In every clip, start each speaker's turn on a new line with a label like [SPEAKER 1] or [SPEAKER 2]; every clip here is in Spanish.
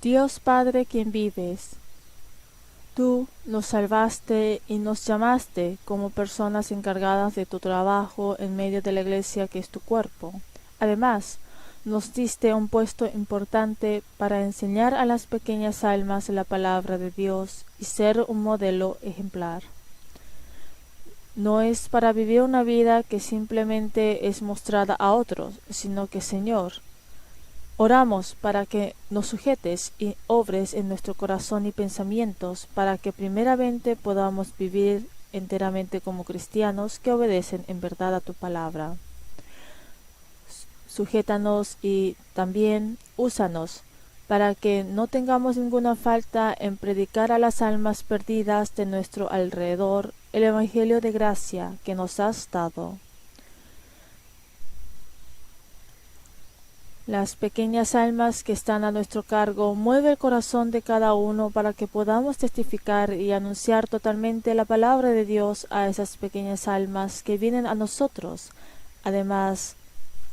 [SPEAKER 1] Dios Padre quien vives, tú nos salvaste y nos llamaste como personas encargadas de tu trabajo en medio de la iglesia que es tu cuerpo. Además, nos diste un puesto importante para enseñar a las pequeñas almas la palabra de Dios y ser un modelo ejemplar. No es para vivir una vida que simplemente es mostrada a otros, sino que, Señor, oramos para que nos sujetes y obres en nuestro corazón y pensamientos, para que primeramente podamos vivir enteramente como cristianos que obedecen en verdad a tu palabra. Sujétanos y también úsanos para que no tengamos ninguna falta en predicar a las almas perdidas de nuestro alrededor el Evangelio de gracia que nos has dado. Las pequeñas almas que están a nuestro cargo, mueve el corazón de cada uno para que podamos testificar y anunciar totalmente la palabra de Dios a esas pequeñas almas que vienen a nosotros. Además,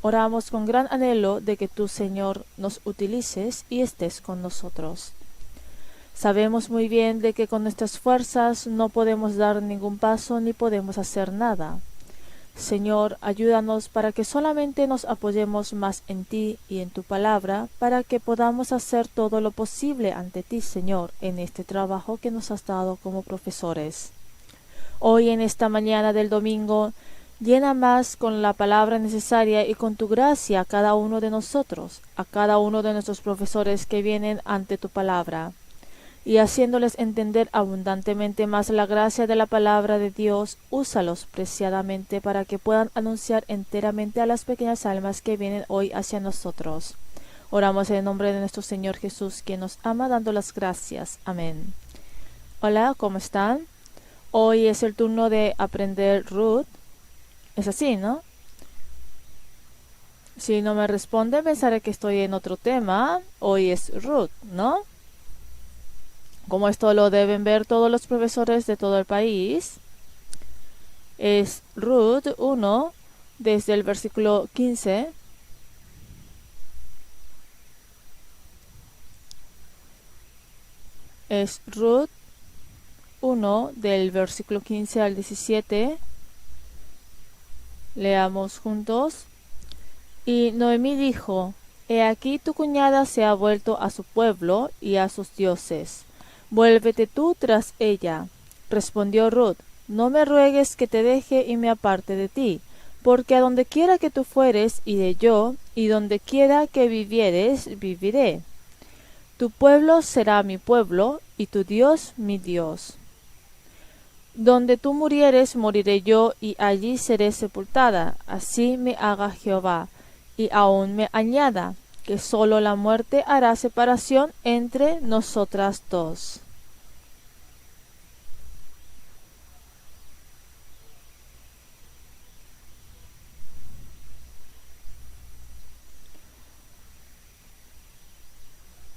[SPEAKER 1] oramos con gran anhelo de que tú, Señor, nos utilices y estés con nosotros. Sabemos muy bien de que con nuestras fuerzas no podemos dar ningún paso ni podemos hacer nada. Señor, ayúdanos para que solamente nos apoyemos más en ti y en tu palabra, para que podamos hacer todo lo posible ante ti, Señor, en este trabajo que nos has dado como profesores. Hoy, en esta mañana del domingo, llena más con la palabra necesaria y con tu gracia a cada uno de nosotros, a cada uno de nuestros profesores que vienen ante tu palabra, y haciéndoles entender abundantemente más la gracia de la palabra de Dios, úsalos preciadamente para que puedan anunciar enteramente a las pequeñas almas que vienen hoy hacia nosotros. Oramos en el nombre de nuestro Señor Jesús, quien nos ama, dando las gracias. Amén. Hola, ¿cómo están? Hoy es el turno de aprender Ruth. Es así, ¿no? Si no me responde, pensaré que estoy en otro tema. Hoy es Ruth, ¿no? Como esto lo deben ver todos los profesores de todo el país, es Ruth 1, desde el versículo 15. Es Ruth 1, del versículo 15 al 17. Leamos juntos. Y Noemí dijo: He aquí tu cuñada se ha vuelto a su pueblo y a sus dioses. Vuélvete tú tras ella. Respondió Ruth: No me ruegues que te deje y me aparte de ti, porque a donde quiera que tú fueres, iré yo, y donde quiera que vivieres, viviré. Tu pueblo será mi pueblo, y tu Dios mi Dios. Donde tú murieres, moriré yo, y allí seré sepultada. Así me haga Jehová, y aún me añada, que sólo la muerte hará separación entre nosotras dos.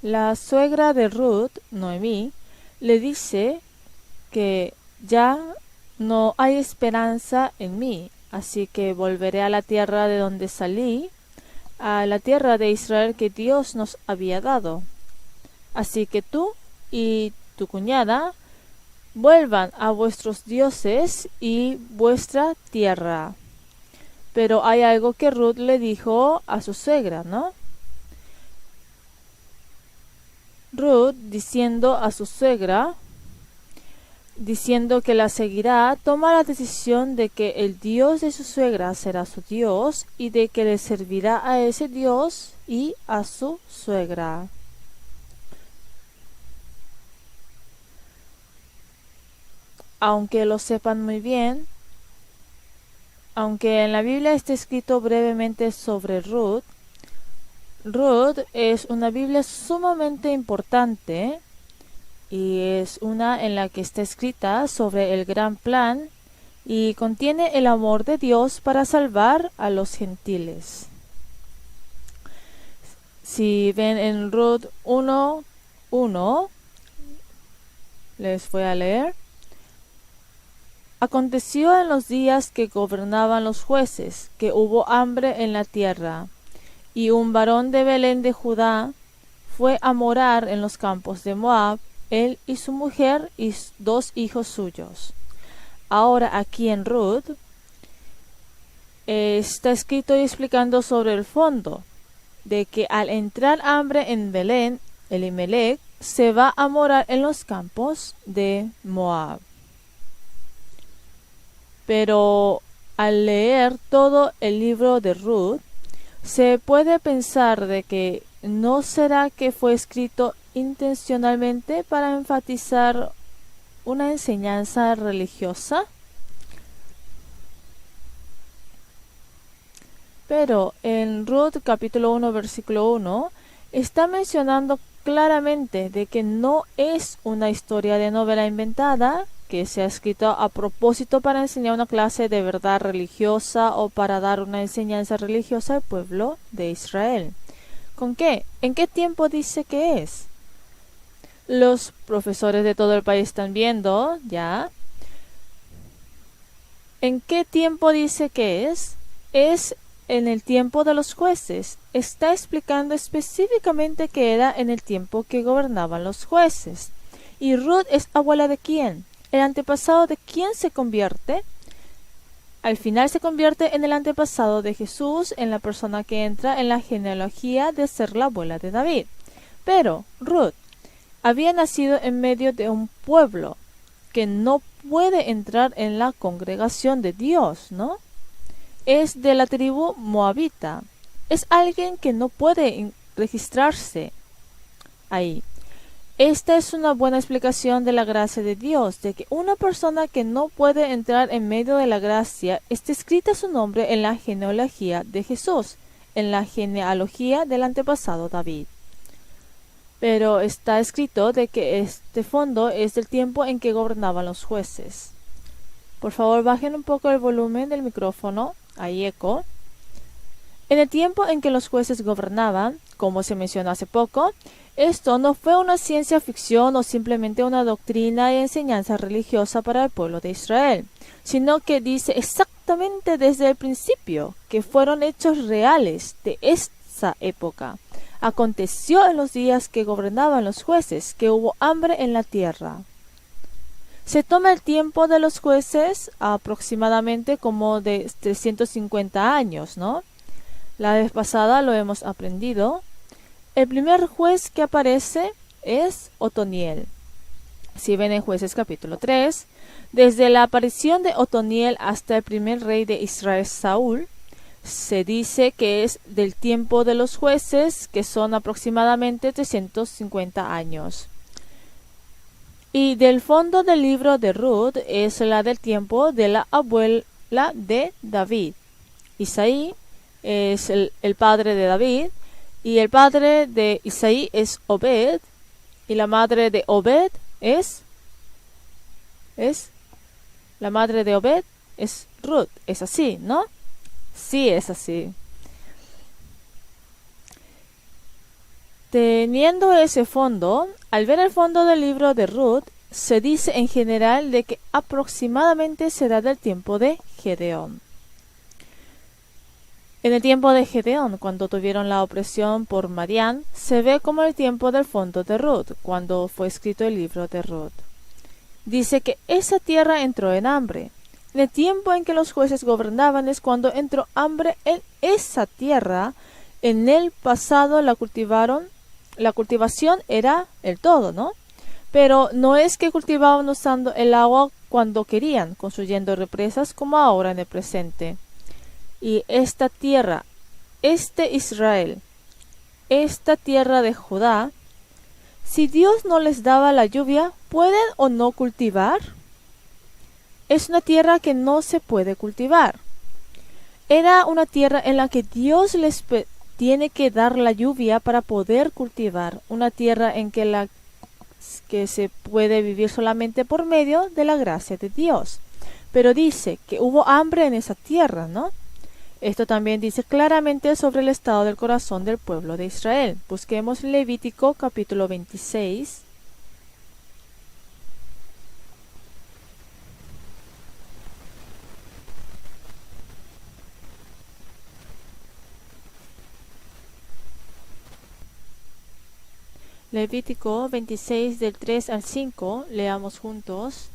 [SPEAKER 1] La suegra de Ruth, Noemí, le dice que ya no hay esperanza en mí, así que volveré a la tierra de donde salí, a la tierra de Israel que Dios nos había dado. Así que tú y tu cuñada vuelvan a vuestros dioses y vuestra tierra. Pero hay algo que Ruth le dijo a su suegra, ¿no? Ruth, diciendo a su suegra, diciendo que la seguirá, toma la decisión de que el Dios de su suegra será su Dios y de que le servirá a ese Dios y a su suegra. Aunque lo sepan muy bien, aunque en la Biblia esté escrito brevemente sobre Ruth, Ruth es una Biblia sumamente importante y es una en la que está escrita sobre el gran plan y contiene el amor de Dios para salvar a los gentiles. Si ven en Ruth 1:1, les voy a leer. Aconteció en los días que gobernaban los jueces, que hubo hambre en la tierra, y un varón de Belén de Judá fue a morar en los campos de Moab, él y su mujer y 2 hijos suyos. Ahora aquí en Ruth está escrito y explicando sobre el fondo, de que al entrar hambre en Belén, Elimelech se va a morar en los campos de Moab. Pero al leer todo el libro de Ruth, se puede pensar de que ¿no será que fue escrito intencionalmente para enfatizar una enseñanza religiosa? Pero en Ruth capítulo 1 versículo 1 está mencionando claramente de que no es una historia de novela inventada que se ha escrito a propósito para enseñar una clase de verdad religiosa o para dar una enseñanza religiosa al pueblo de Israel. ¿Con qué? ¿En qué tiempo dice que es? Los profesores de todo el país están viendo, ¿ya? ¿En qué tiempo dice que es? Es en el tiempo de los jueces. Está explicando específicamente que era en el tiempo que gobernaban los jueces. ¿Y Ruth es abuela de quién? ¿El antepasado de quién se convierte? Al final se convierte en el antepasado de Jesús, en la persona que entra en la genealogía de ser la abuela de David. Pero Ruth había nacido en medio de un pueblo que no puede entrar en la congregación de Dios, ¿no? Es de la tribu moabita. Es alguien que no puede registrarse ahí. Esta es una buena explicación de la gracia de Dios, de que una persona que no puede entrar en medio de la gracia, está escrita su nombre en la genealogía de Jesús, en la genealogía del antepasado David. Pero está escrito de que este fondo es del tiempo en que gobernaban los jueces. Por favor, bajen un poco el volumen del micrófono, hay eco. En el tiempo en que los jueces gobernaban, como se mencionó hace poco, esto no fue una ciencia ficción o simplemente una doctrina y enseñanza religiosa para el pueblo de Israel, sino que dice exactamente desde el principio que fueron hechos reales de esa época. Aconteció en los días que gobernaban los jueces que hubo hambre en la tierra. Se toma el tiempo de los jueces aproximadamente como de 350 años, ¿no? La vez pasada lo hemos aprendido. El primer juez que aparece es Otoniel. Si ven en Jueces capítulo 3, desde la aparición de Otoniel hasta el primer rey de Israel, Saúl, se dice que es del tiempo de los jueces, que son aproximadamente 350 años. Y del fondo del libro de Ruth es la del tiempo de la abuela de David. Isaí es el padre de David, y el padre de Isaí es Obed, y la madre de Obed es la madre de Obed es Ruth. Es así, ¿no? Sí, es así. Teniendo ese fondo, al ver el fondo del libro de Ruth, se dice en general de que aproximadamente será del tiempo de Gedeón. En el tiempo de Gedeón, cuando tuvieron la opresión por Madián, se ve como el tiempo del fondo de Ruth, cuando fue escrito el libro de Ruth. Dice que esa tierra entró en hambre. En el tiempo en que los jueces gobernaban es cuando entró hambre en esa tierra. En el pasado la cultivación era el todo, ¿no? Pero no es que cultivaban usando el agua cuando querían, construyendo represas como ahora en el presente. Y esta tierra, este Israel, esta tierra de Judá, si Dios no les daba la lluvia, ¿pueden o no cultivar? Es una tierra que no se puede cultivar. Era una tierra en la que Dios les tiene que dar la lluvia para poder cultivar. Una tierra en que se puede vivir solamente por medio de la gracia de Dios. Pero dice que hubo hambre en esa tierra, ¿no? Esto también dice claramente sobre el estado del corazón del pueblo de Israel. Busquemos Levítico capítulo 26. Levítico 26 del 3 al 5, leamos juntos.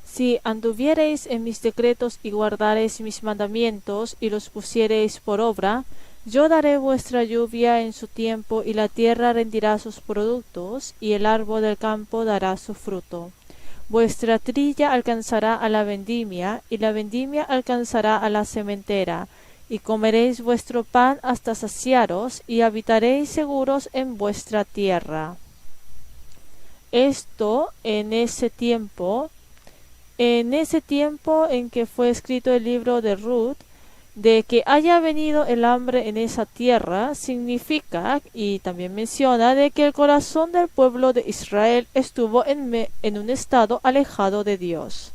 [SPEAKER 1] Si anduviereis en mis decretos y guardareis mis mandamientos y los pusiereis por obra, yo daré vuestra lluvia en su tiempo y la tierra rendirá sus productos y el árbol del campo dará su fruto. Vuestra trilla alcanzará a la vendimia y la vendimia alcanzará a la sementera, y comeréis vuestro pan hasta saciaros y habitaréis seguros en vuestra tierra. Esto en ese tiempo en que fue escrito el libro de Ruth, de que haya venido el hambre en esa tierra, significa, y también menciona, de que el corazón del pueblo de Israel estuvo en un estado alejado de Dios.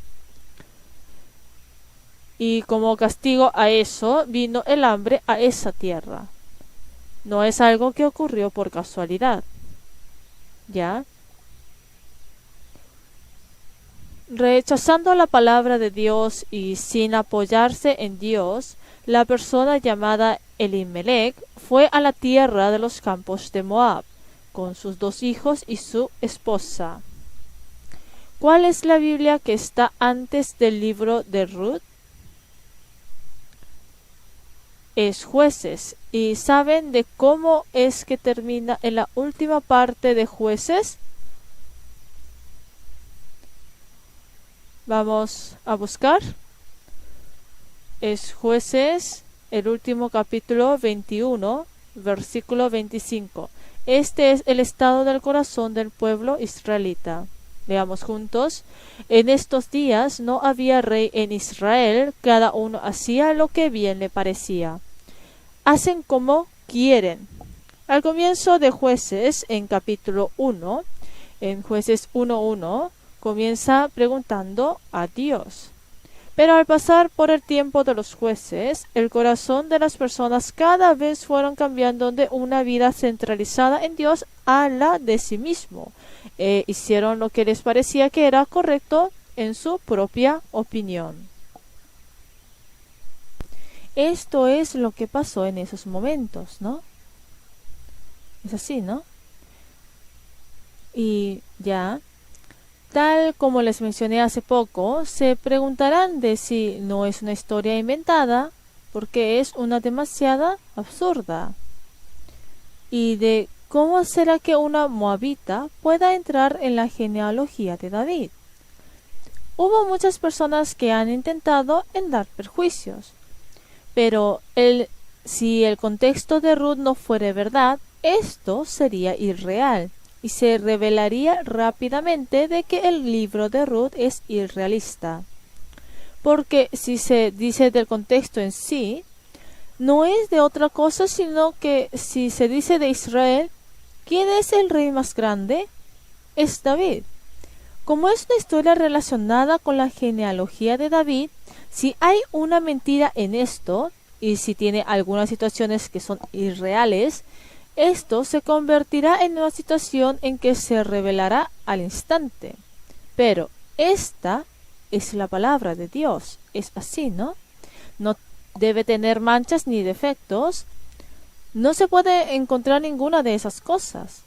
[SPEAKER 1] Y como castigo a eso, vino el hambre a esa tierra. No es algo que ocurrió por casualidad. ¿Ya? Rechazando la palabra de Dios y sin apoyarse en Dios, la persona llamada Elimelech fue a la tierra de los campos de Moab, con sus 2 hijos y su esposa. ¿Cuál es la Biblia que está antes del libro de Ruth? Es Jueces. ¿Y saben de cómo es que termina en la última parte de Jueces? Vamos a buscar. Es Jueces, el último capítulo 21, versículo 25. Este es el estado del corazón del pueblo israelita. Veamos juntos. En estos días no había rey en Israel, cada uno hacía lo que bien le parecía. Hacen como quieren. Al comienzo de Jueces, en capítulo 1, en Jueces 1:1, comienza preguntando a Dios. Pero al pasar por el tiempo de los jueces, el corazón de las personas cada vez fueron cambiando de una vida centralizada en Dios a la de sí mismo. Hicieron lo que les parecía que era correcto en su propia opinión. Esto es lo que pasó en esos momentos, ¿no? Es así, ¿no? Y ya, tal como les mencioné hace poco, se preguntarán de si no es una historia inventada, porque es una demasiada absurda. Y de cómo será que una moabita pueda entrar en la genealogía de David. Hubo muchas personas que han intentado en dar perjuicios. Pero si el contexto de Ruth no fuera verdad, esto sería irreal y se revelaría rápidamente de que el libro de Ruth es irrealista. Porque si se dice del contexto en sí, no es de otra cosa sino que si se dice de Israel, ¿quién es el rey más grande? Es David. Como es una historia relacionada con la genealogía de David, si hay una mentira en esto, y si tiene algunas situaciones que son irreales, esto se convertirá en una situación en que se revelará al instante. Pero esta es la palabra de Dios. Es así, ¿no? No debe tener manchas ni defectos. No se puede encontrar ninguna de esas cosas.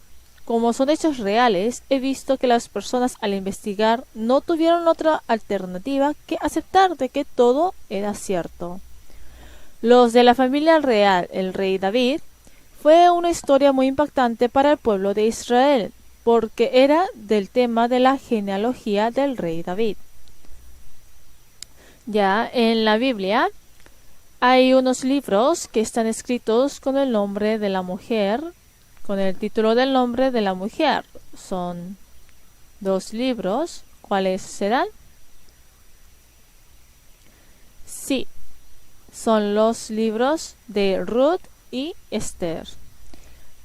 [SPEAKER 1] Como son hechos reales, he visto que las personas al investigar no tuvieron otra alternativa que aceptar de que todo era cierto. Los de la familia real, el rey David, fue una historia muy impactante para el pueblo de Israel, porque era del tema de la genealogía del rey David. Ya en la Biblia hay unos libros que están escritos con el nombre de la mujer, con el título del nombre de la mujer. Son 2 libros. ¿Cuáles serán? Sí, son los libros de Ruth y Esther.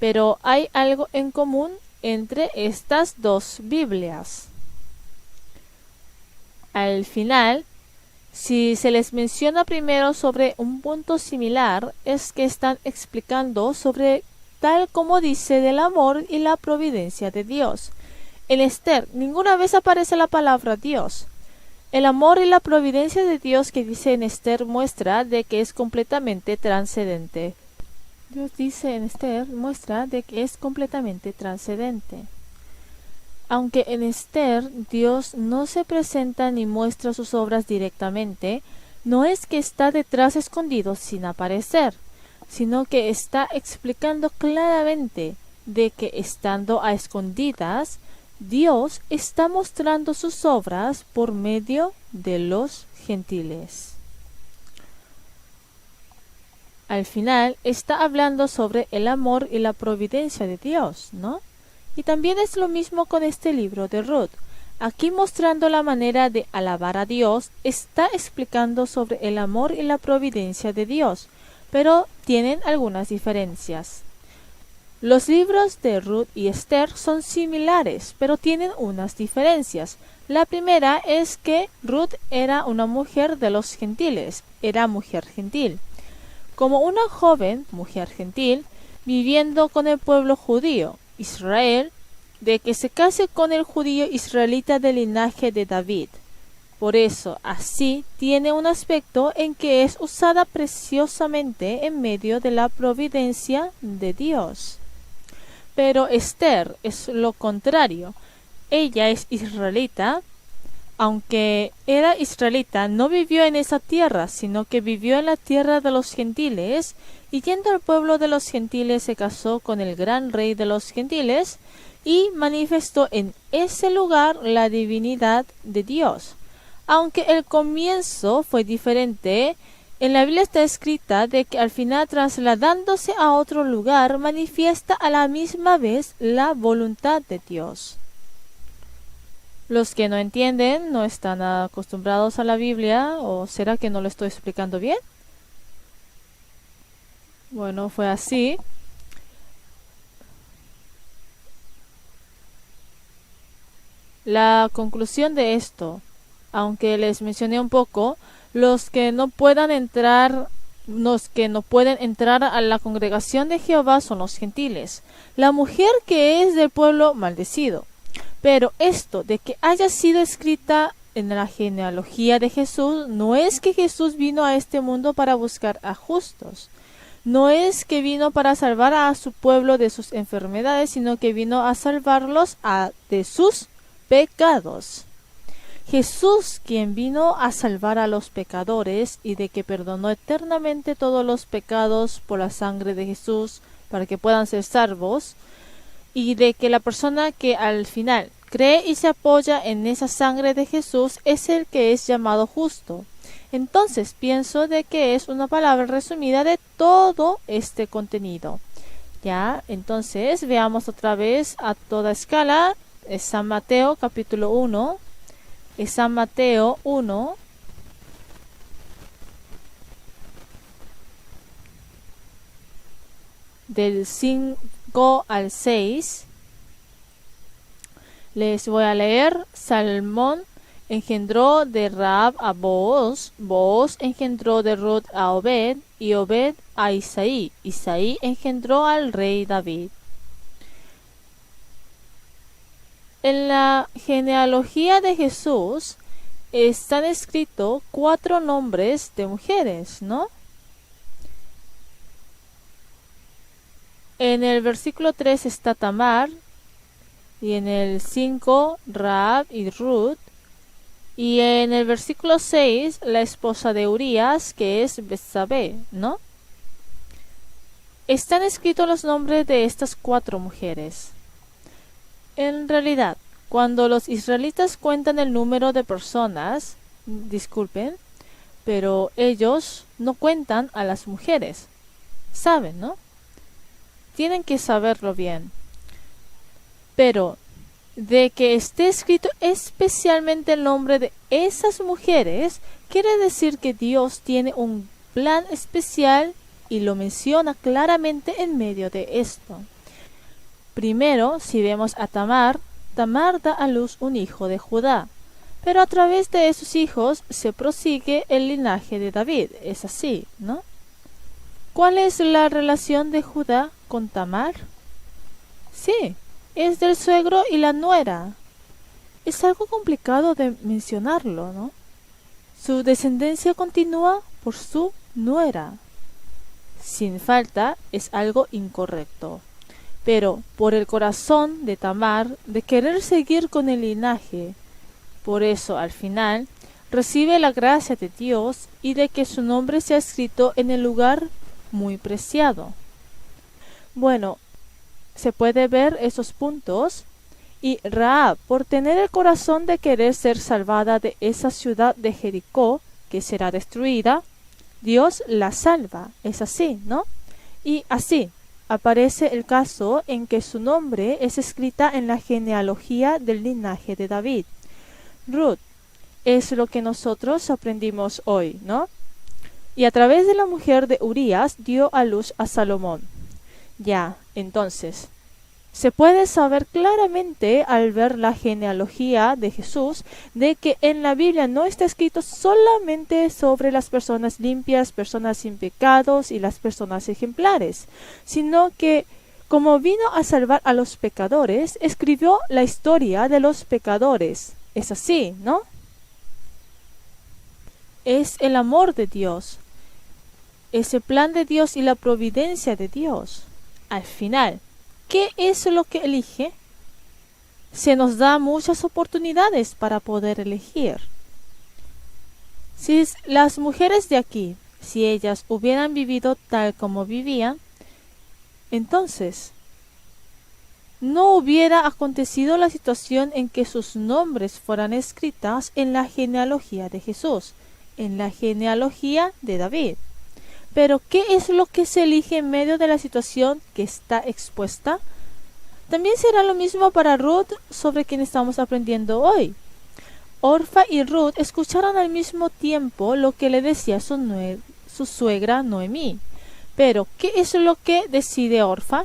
[SPEAKER 1] Pero hay algo en común entre estas 2 Biblias. Al final, si se les menciona primero sobre un punto similar, es que están explicando sobre tal como dice del amor y la providencia de Dios. En Esther ninguna vez aparece la palabra Dios. El amor y la providencia de Dios que dice en Esther muestra de que es completamente trascendente. Dios dice en Esther, muestra de que es completamente trascendente. Aunque en Esther Dios no se presenta ni muestra sus obras directamente, no es que está detrás escondido sin aparecer, sino que está explicando claramente de que estando a escondidas, Dios está mostrando sus obras por medio de los gentiles. Al final está hablando sobre el amor y la providencia de Dios, ¿no? Y también es lo mismo con este libro de Ruth. Aquí mostrando la manera de alabar a Dios, está explicando sobre el amor y la providencia de Dios, pero tienen algunas diferencias. Los libros de Ruth y Esther son similares, pero tienen unas diferencias. La primera es que Ruth era una mujer de los gentiles, era mujer gentil. Como una joven mujer gentil, viviendo con el pueblo judío, Israel, de que se case con el judío israelita del linaje de David. Por eso, así tiene un aspecto en que es usada preciosamente en medio de la providencia de Dios. Pero Esther es lo contrario. Ella es israelita. Aunque era israelita, no vivió en esa tierra, sino que vivió en la tierra de los gentiles, y yendo al pueblo de los gentiles se casó con el gran rey de los gentiles, y manifestó en ese lugar la divinidad de Dios. Aunque el comienzo fue diferente, en la Biblia está escrita de que al final, trasladándose a otro lugar, manifiesta a la misma vez la voluntad de Dios. Los que no entienden no están acostumbrados a la Biblia, ¿o será que no lo estoy explicando bien? Bueno, fue así. La conclusión de esto, aunque les mencioné un poco, los que no pueden entrar a la congregación de Jehová son los gentiles, la mujer que es del pueblo maldecido. Pero esto de que haya sido escrita en la genealogía de Jesús, no es que Jesús vino a este mundo para buscar a justos. No es que vino para salvar a su pueblo de sus enfermedades, sino que vino a salvarlos de sus pecados. Jesús, quien vino a salvar a los pecadores y de que perdonó eternamente todos los pecados por la sangre de Jesús para que puedan ser salvos, y de que la persona que al final cree y se apoya en esa sangre de Jesús es el que es llamado justo. Entonces pienso de que es una palabra resumida de todo este contenido. Ya, entonces veamos otra vez a toda escala. Es San Mateo capítulo 1. Es San Mateo 1. Del 5 al 6. Les voy a leer. Salmón engendró de Rahab a Booz, Booz engendró de Ruth a Obed, y Obed a Isaí, Isaí engendró al rey David. En la genealogía de Jesús están escritos 4 nombres de mujeres, ¿no? En el versículo 3 está Tamar, y en el 5 Rahab y Ruth, y en el versículo 6 la esposa de Urías, que es Betsabé, ¿no? Están escritos los nombres de estas 4 mujeres. En realidad, cuando los israelitas cuentan el número de personas, disculpen, pero ellos no cuentan a las mujeres. Saben, ¿no? Tienen que saberlo bien. Pero de que esté escrito especialmente el nombre de esas mujeres, quiere decir que Dios tiene un plan especial y lo menciona claramente en medio de esto. Primero, si vemos a Tamar, Tamar da a luz un hijo de Judá, pero a través de esos hijos se prosigue el linaje de David. Es así, ¿no? ¿Cuál es la relación de Judá con Tamar? Sí, es del suegro y la nuera. Es algo complicado de mencionarlo, ¿no? Su descendencia continúa por su nuera. sin falta es algo incorrecto. Pero por el corazón de Tamar de querer seguir con el linaje, por eso al final recibe la gracia de Dios y de que su nombre sea escrito en el lugar muy preciado. Bueno, se puede ver esos puntos. Y Rahab, por tener el corazón de querer ser salvada de esa ciudad de Jericó, que será destruida, Dios la salva. Es así, ¿no? Y así aparece el caso en que su nombre es escrita en la genealogía del linaje de David. Ruth es lo que nosotros aprendimos hoy, ¿no? Y a través de la mujer de Urías dio a luz a Salomón. Ya, entonces, se puede saber claramente al ver la genealogía de Jesús de que en la Biblia no está escrito solamente sobre las personas limpias, personas sin pecados y las personas ejemplares, sino que como vino a salvar a los pecadores, escribió la historia de los pecadores. Es así, ¿no? Es el amor de Dios, es el plan de Dios y la providencia de Dios. Al final, ¿qué es lo que elige? Se nos da muchas oportunidades para poder elegir. Si las mujeres de aquí, si ellas hubieran vivido tal como vivían, entonces no hubiera acontecido la situación en que sus nombres fueran escritas en la genealogía de Jesús, en la genealogía de David. Pero ¿qué es lo que se elige en medio de la situación que está expuesta? También será lo mismo para Ruth, sobre quien estamos aprendiendo hoy. Orfa y Ruth escucharon al mismo tiempo lo que le decía su suegra Noemí. Pero ¿qué es lo que decide Orfa?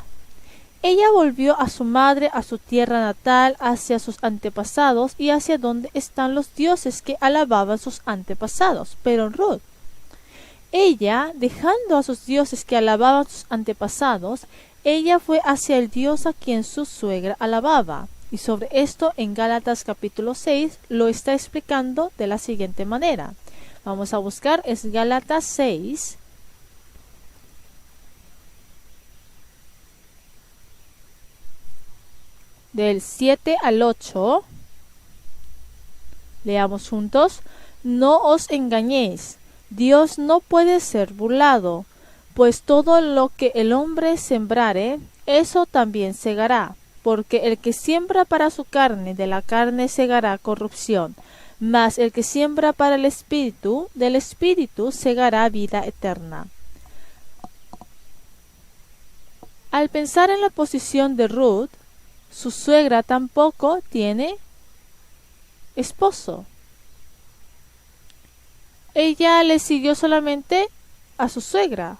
[SPEAKER 1] Ella volvió a su madre, a su tierra natal, hacia sus antepasados y hacia donde están los dioses que alababan sus antepasados. Pero Ruth, ella, dejando a sus dioses que alababan sus antepasados, ella fue hacia el Dios a quien su suegra alababa. Y sobre esto en Gálatas capítulo 6 lo está explicando de la siguiente manera. Vamos a buscar, es Gálatas 6. Del 7 al 8. Leamos juntos. No os engañéis. Dios no puede ser burlado, pues todo lo que el hombre sembrare, eso también segará, porque el que siembra para su carne, de la carne segará corrupción, mas el que siembra para el espíritu, del espíritu segará vida eterna. Al pensar en la posición de Ruth, su suegra tampoco tiene esposo. Ella le siguió solamente a su suegra,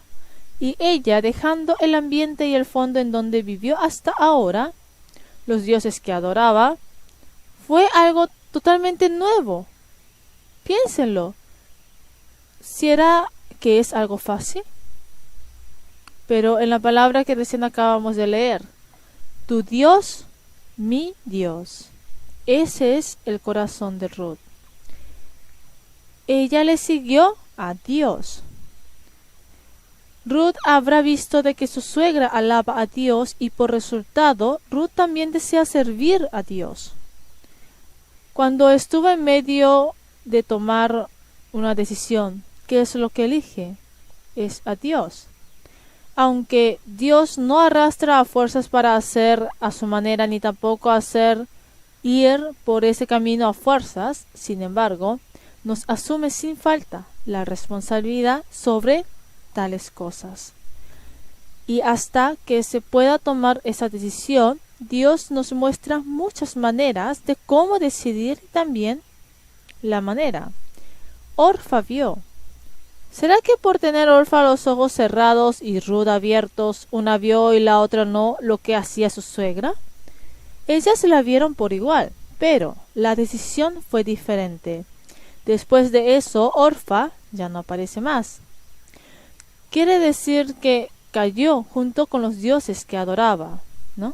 [SPEAKER 1] y ella, dejando el ambiente y el fondo en donde vivió hasta ahora, los dioses que adoraba, fue algo totalmente nuevo. Piénsenlo. ¿Será que es algo fácil? Pero en la palabra que recién acabamos de leer, tu Dios, mi Dios. Ese es el corazón de Ruth. Ella le siguió a Dios. Ruth habrá visto de que su suegra alaba a Dios y por resultado Ruth también desea servir a Dios. Cuando estuvo en medio de tomar una decisión, ¿qué es lo que elige? Es a Dios. Aunque Dios no arrastra a fuerzas para hacer a su manera ni tampoco hacer ir por ese camino a fuerzas, sin embargo, nos asume sin falta la responsabilidad sobre tales cosas. Y hasta que se pueda tomar esa decisión, Dios nos muestra muchas maneras de cómo decidir también la manera. Orfa vio. ¿Será que por tener Orfa los ojos cerrados y Ruth abiertos, una vio y la otra no lo que hacía su suegra? Ellas se la vieron por igual, pero la decisión fue diferente. Después de eso, Orfa ya no aparece más. Quiere decir que cayó junto con los dioses que adoraba, ¿no?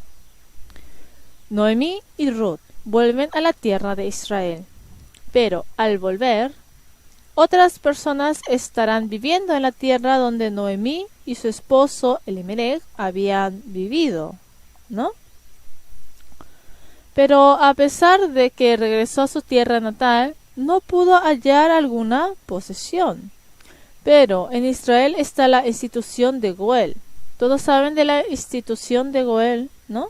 [SPEAKER 1] Noemí y Ruth vuelven a la tierra de Israel. Pero al volver, otras personas estarán viviendo en la tierra donde Noemí y su esposo Elimelech habían vivido, ¿no? Pero a pesar de que regresó a su tierra natal, no pudo hallar alguna posesión. Pero en Israel está la institución de Goel. Todos saben de la institución de Goel, ¿no?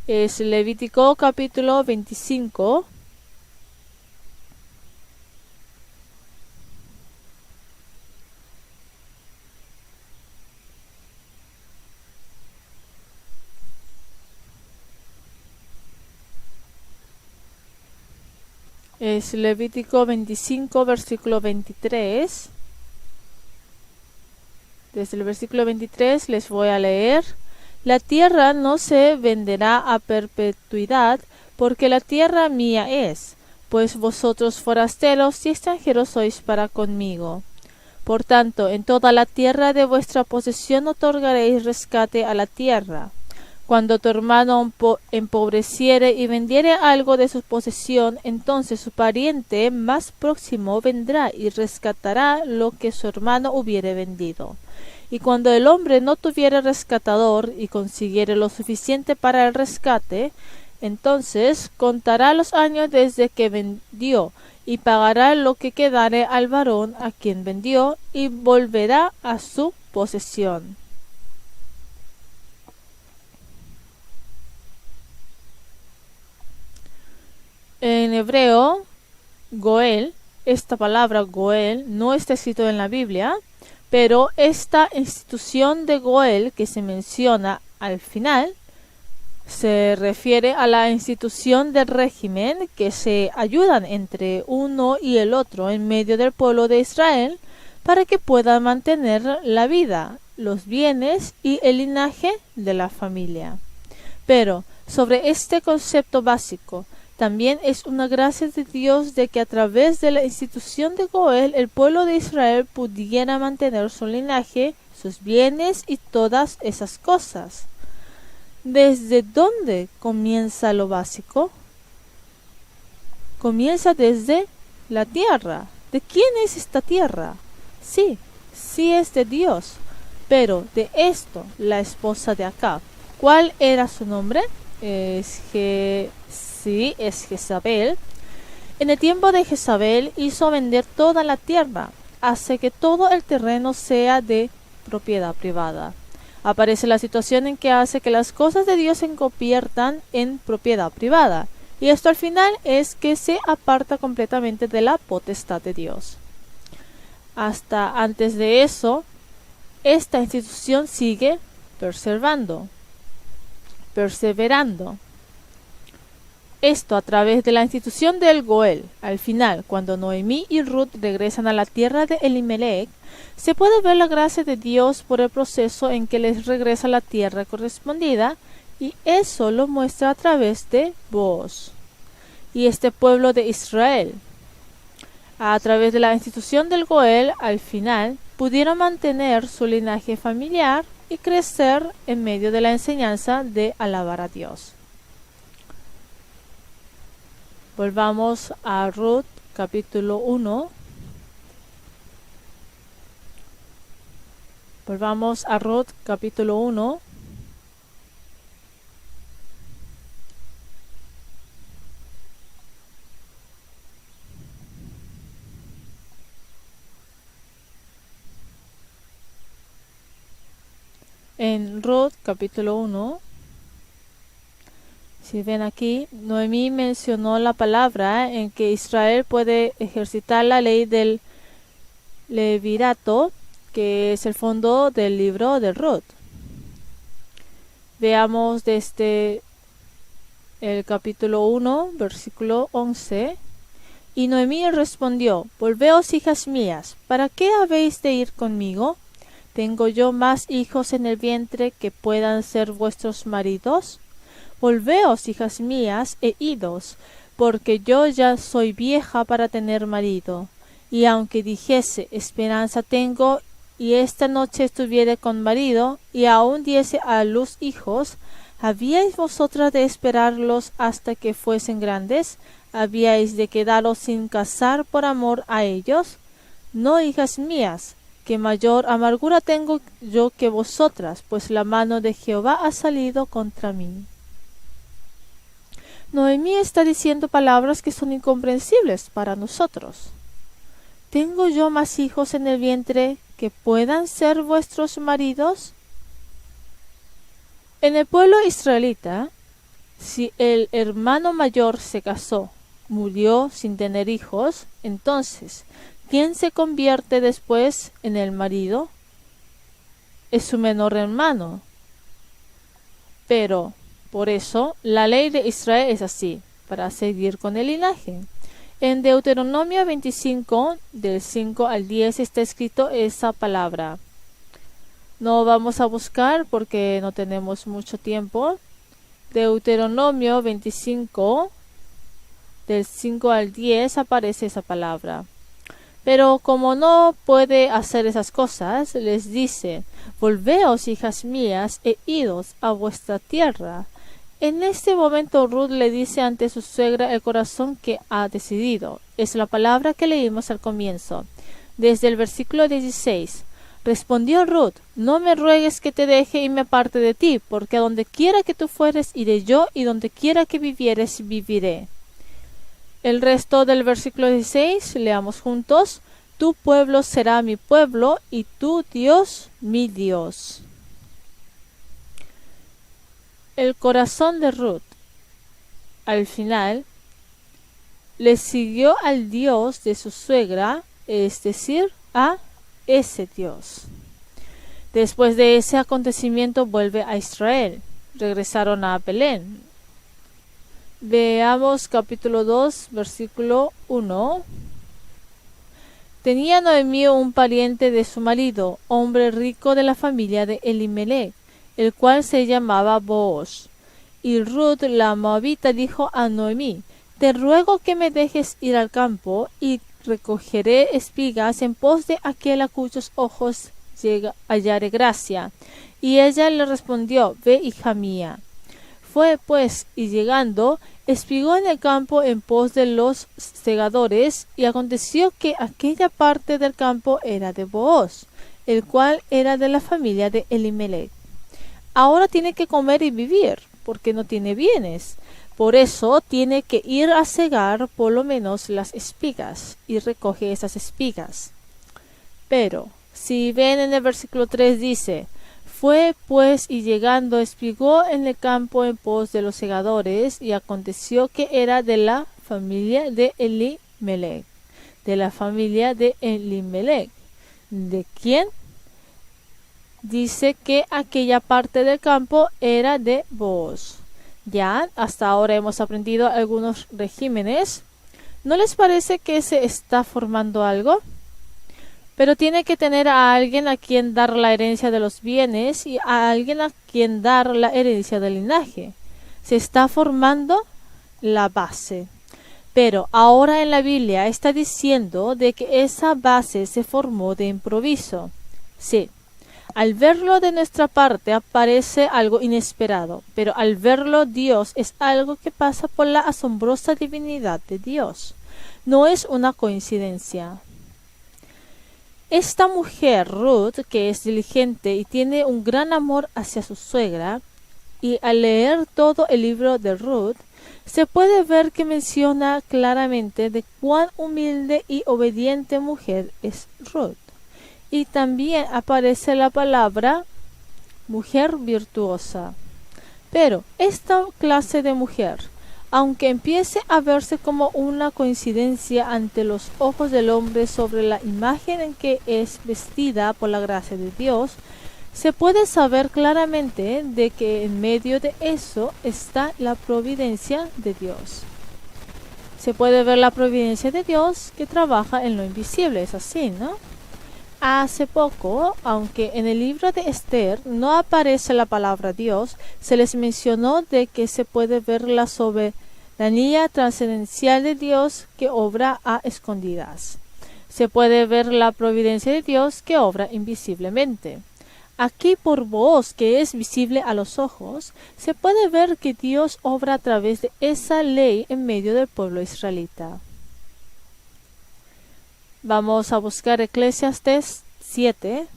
[SPEAKER 1] Es Levítico capítulo 25. Es Levítico 25, versículo 23. Desde el versículo 23 les voy a leer. La tierra no se venderá a perpetuidad, porque la tierra mía es, pues vosotros forasteros y extranjeros sois para conmigo. Por tanto, en toda la tierra de vuestra posesión otorgaréis rescate a la tierra. Cuando tu hermano empobreciere y vendiere algo de su posesión, entonces su pariente más próximo vendrá y rescatará lo que su hermano hubiere vendido. Y cuando el hombre no tuviere rescatador y consiguiere lo suficiente para el rescate, entonces contará los años desde que vendió y pagará lo que quedare al varón a quien vendió y volverá a su posesión. En hebreo, Goel, esta palabra Goel no está escrito en la Biblia, pero esta institución de Goel que se menciona al final se refiere a la institución del régimen que se ayudan entre uno y el otro en medio del pueblo de Israel para que puedan mantener la vida, los bienes y el linaje de la familia. Pero sobre este concepto básico, también es una gracia de Dios de que a través de la institución de Goel el pueblo de Israel pudiera mantener su linaje, sus bienes y todas esas cosas. ¿Desde dónde comienza lo básico? Comienza desde la tierra. ¿De quién es esta tierra? Sí es de Dios. Pero de esto, la esposa de Acab, ¿cuál era su nombre? Es Jezabel. En el tiempo de Jezabel hizo vender toda la tierra, hace que todo el terreno sea de propiedad privada. Aparece la situación en que hace que las cosas de Dios se conviertan en propiedad privada, y esto al final es que se aparta completamente de la potestad de Dios. Hasta antes de eso, esta institución sigue perseverando. Esto a través de la institución del Goel. Al final, cuando Noemí y Ruth regresan a la tierra de Elimelech, se puede ver la gracia de Dios por el proceso en que les regresa la tierra correspondida, y eso lo muestra a través de Booz y este pueblo de Israel. A través de la institución del Goel, al final, pudieron mantener su linaje familiar y crecer en medio de la enseñanza de alabar a Dios. Volvamos a Ruth capítulo 1. Volvamos a Ruth capítulo 1. En Ruth capítulo 1, si ven aquí, Noemí mencionó la palabra en que Israel puede ejercitar la ley del levirato, que es el fondo del libro de Ruth. Veamos desde el capítulo 1, versículo 11. Y Noemí respondió: Volveos, hijas mías, ¿para qué habéis de ir conmigo? ¿Tengo yo más hijos en el vientre que puedan ser vuestros maridos? Volveos, hijas mías, e idos, porque yo ya soy vieja para tener marido. Y aunque dijese, esperanza tengo, y esta noche estuviere con marido, y aún diese a luz hijos, ¿habíais vosotras de esperarlos hasta que fuesen grandes? ¿Habíais de quedaros sin casar por amor a ellos? no, hijas mías, que mayor amargura tengo yo que vosotras, pues la mano de Jehová ha salido contra mí. Noemí está diciendo palabras que son incomprensibles para nosotros. ¿Tengo yo más hijos en el vientre que puedan ser vuestros maridos? En el pueblo israelita, si el hermano mayor se casó, murió sin tener hijos, entonces, ¿quién se convierte después en el marido? Es su menor hermano. Pero, por eso, la ley de Israel es así, para seguir con el linaje. En Deuteronomio 25, del 5 al 10, está escrito esa palabra. No vamos a buscar porque no tenemos mucho tiempo. Deuteronomio 25, del 5 al 10, aparece esa palabra. Pero como no puede hacer esas cosas, les dice: volveos, hijas mías, e idos a vuestra tierra. En este momento Ruth le dice ante su suegra el corazón que ha decidido. Es la palabra que leímos al comienzo. Desde el versículo 16. Respondió Ruth: no me ruegues que te deje y me aparte de ti, porque a donde quiera que tú fueres iré yo, y donde quiera que vivieres viviré. El resto del versículo 16, leamos juntos. Tu pueblo será mi pueblo, y tu Dios mi Dios. El corazón de Ruth, al final, le siguió al Dios de su suegra, es decir, a ese Dios. Después de ese acontecimiento vuelve a Israel. Regresaron a Belén. Veamos capítulo 2, versículo 1. Tenía Noemí un pariente de su marido, hombre rico de la familia de Elimelech, el cual se llamaba Booz. Y Ruth la moabita dijo a Noemí: te ruego que me dejes ir al campo, y recogeré espigas en pos de aquel a cuyos ojos hallaré gracia. Y ella le respondió: ve, hija mía. Fue pues, y llegando, espigó en el campo en pos de los segadores, y aconteció que aquella parte del campo era de Booz, el cual era de la familia de Elimelech. Ahora tiene que comer y vivir, porque no tiene bienes. Por eso tiene que ir a segar por lo menos las espigas, y recoge esas espigas. Pero, si ven en el versículo 3 dice: fue pues, y llegando espigó en el campo en pos de los segadores, y aconteció que era de la familia de Elimelech. De la familia de Elimelech. ¿De quién? Dice que aquella parte del campo era de Booz. Ya, hasta ahora hemos aprendido algunos regímenes. ¿No les parece que se está formando algo? Pero tiene que tener a alguien a quien dar la herencia de los bienes y a alguien a quien dar la herencia del linaje. Se está formando la base. Pero ahora en la Biblia está diciendo de que esa base se formó de improviso. Sí. Al verlo de nuestra parte aparece algo inesperado, pero al verlo Dios es algo que pasa por la asombrosa divinidad de Dios. No es una coincidencia. Esta mujer, Ruth, que es diligente y tiene un gran amor hacia su suegra, y al leer todo el libro de Ruth, se puede ver que menciona claramente de cuán humilde y obediente mujer es Ruth. Y también aparece la palabra mujer virtuosa. Pero esta clase de mujer, aunque empiece a verse como una coincidencia ante los ojos del hombre sobre la imagen en que es vestida por la gracia de Dios, se puede saber claramente de que en medio de eso está la providencia de Dios. Se puede ver la providencia de Dios que trabaja en lo invisible, es así, ¿no? Hace poco, aunque en el libro de Esther no aparece la palabra Dios, se les mencionó de que se puede ver la soberanía trascendencial de Dios que obra a escondidas. Se puede ver la providencia de Dios que obra invisiblemente. Aquí por Booz, que es visible a los ojos, se puede ver que Dios obra a través de esa ley en medio del pueblo israelita. Vamos a buscar Eclesiastes 7.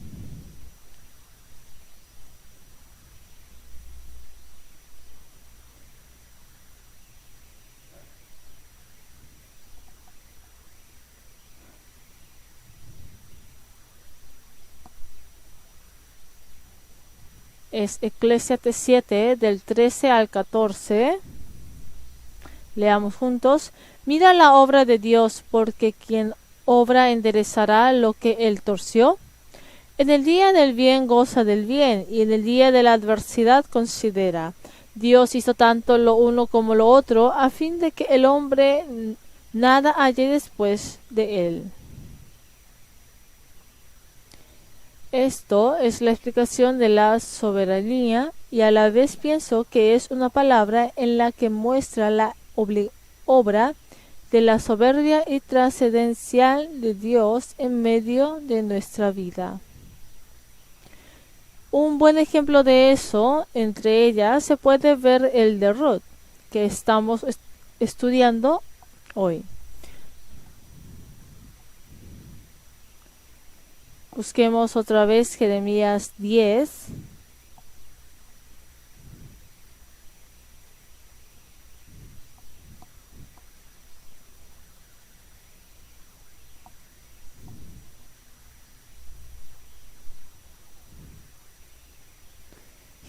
[SPEAKER 1] Es Eclesiastes 7 del 13 al 14. Leamos juntos. Mira la obra de Dios, porque quien obra enderezará lo que él torció. En el día del bien goza del bien, y en el día de la adversidad considera. Dios hizo tanto lo uno como lo otro, a fin de que el hombre nada halle después de él. Esto es la explicación de la soberanía, y a la vez pienso que es una palabra en la que muestra la obra de la soberbia y trascendencial de Dios en medio de nuestra vida. Un buen ejemplo de eso, entre ellas, se puede ver el de Ruth, que estamos estudiando hoy. Busquemos otra vez Jeremías 10.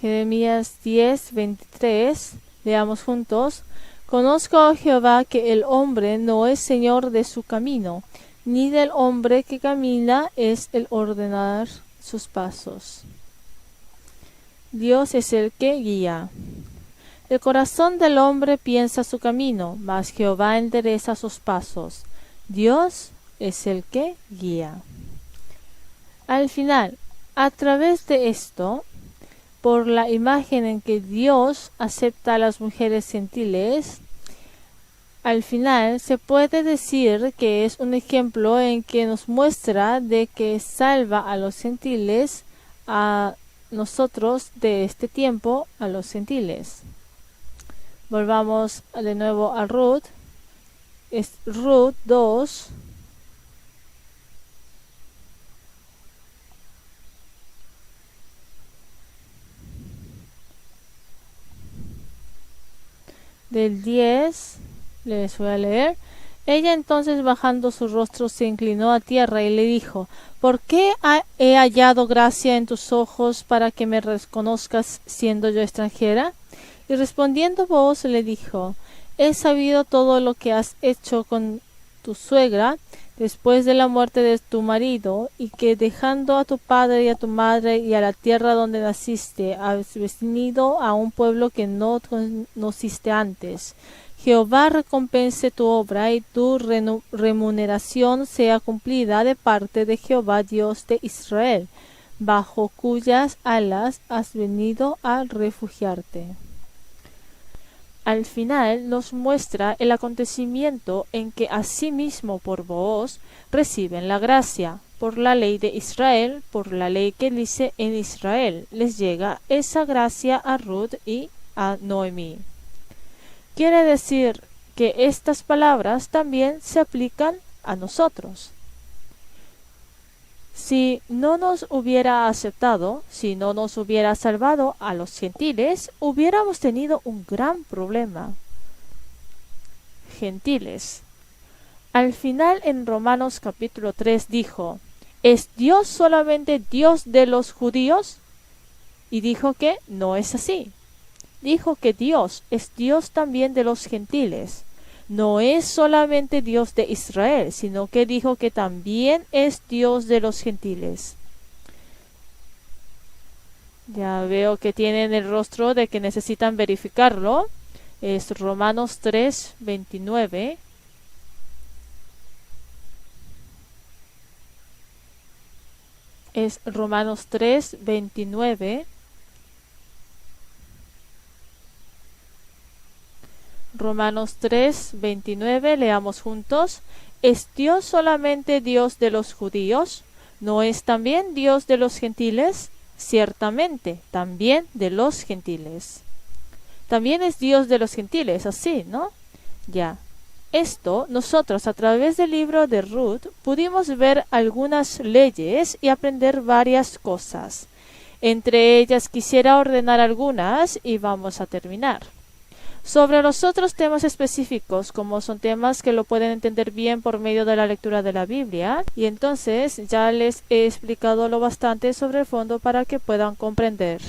[SPEAKER 1] Jeremías 10, 23. Leamos juntos. Conozco a Jehová que el hombre no es señor de su camino, ni del hombre que camina es el ordenar sus pasos. Dios es el que guía. El corazón del hombre piensa su camino, mas Jehová endereza sus pasos. Dios es el que guía. Al final, a través de esto, por la imagen en que Dios acepta a las mujeres gentiles, al final se puede decir que es un ejemplo en que nos muestra de que salva a los gentiles, a nosotros de este tiempo, a los gentiles. Volvamos de nuevo a Ruth. Es Ruth 2. Del 10 les voy a leer. Ella entonces, bajando su rostro, se inclinó a tierra y le dijo: ¿Por qué he hallado gracia en tus ojos para que me reconozcas siendo yo extranjera? Y respondiendo Booz le dijo: He sabido todo lo que has hecho con tu suegra después de la muerte de tu marido, y que dejando a tu padre y a tu madre y a la tierra donde naciste, has venido a un pueblo que no conociste antes. Jehová recompense tu obra, y tu remuneración sea cumplida de parte de Jehová Dios de Israel, bajo cuyas alas has venido a refugiarte. Al final nos muestra el acontecimiento en que asimismo por Booz reciben la gracia. Por la ley de Israel, por la ley que dice en Israel, les llega esa gracia a Ruth y a Noemí. Quiere decir que estas palabras también se aplican a nosotros. Si no nos hubiera aceptado, si no nos hubiera salvado a los gentiles, hubiéramos tenido un gran problema. Gentiles. Al final en Romanos capítulo 3 dijo: ¿Es Dios solamente Dios de los judíos? Y dijo que no es así. Dijo que Dios es Dios también de los gentiles. No es solamente Dios de Israel, sino que dijo que también es Dios de los gentiles. Ya veo que tienen el rostro de que necesitan verificarlo. Es Romanos 3, 29. Es Romanos 3, 29. Romanos 3, 29, leamos juntos. ¿Es Dios solamente Dios de los judíos? ¿No es también Dios de los gentiles? Ciertamente, también de los gentiles. También es Dios de los gentiles, así, ¿no? Ya. Nosotros a través del libro de Ruth pudimos ver algunas leyes y aprender varias cosas. Entre ellas quisiera ordenar algunas y vamos a terminar. Sobre los otros temas específicos, como son temas que lo pueden entender bien por medio de la lectura de la Biblia, y entonces ya les he explicado lo bastante sobre el fondo para que puedan comprender.